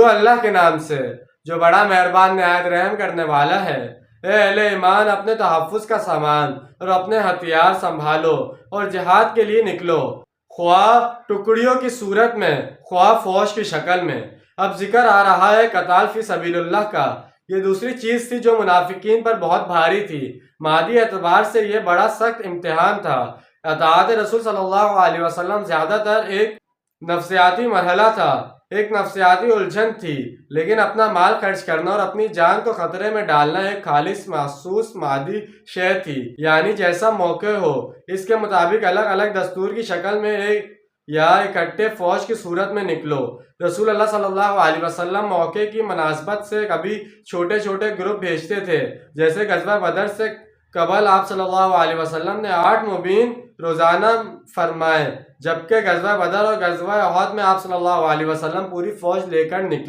شروع اللہ کے نام سے جو بڑا مہربان نہایت رحم کرنے والا ہے۔ اے اہل ایمان، اپنے تحفظ کا سامان اور اپنے ہتھیار سنبھالو اور جہاد کے لیے نکلو، خواہ ٹکڑیوں کی صورت میں خواہ فوج کی شکل میں۔ اب ذکر آ رہا ہے قتال فی سبیل اللہ کا۔ یہ دوسری چیز تھی جو منافقین پر بہت بھاری تھی۔ مادی اعتبار سے یہ بڑا سخت امتحان تھا۔ اطاعت رسول صلی اللہ علیہ وسلم زیادہ تر ایک نفسیاتی مرحلہ تھا، ایک نفسیاتی الجھن تھی، لیکن اپنا مال خرچ کرنا اور اپنی جان کو خطرے میں ڈالنا ایک خالص محسوس مادی شے تھی، یعنی جیسا موقع ہو اس کے مطابق الگ الگ دستور کی شکل میں یا اکٹھے فوج کی صورت میں نکلو۔ رسول اللہ صلی اللہ علیہ وسلم موقع کی مناسبت سے کبھی چھوٹے چھوٹے گروپ بھیجتے تھے، جیسے غزوہ بدر سے قبل آپ صلی اللہ علیہ وسلم نے 8 مبین روزانہ فرمائے، جبکہ غزوہ بدر اور غزوہ احد میں آپ صلی اللہ علیہ وسلم پوری فوج لے کر نکلے۔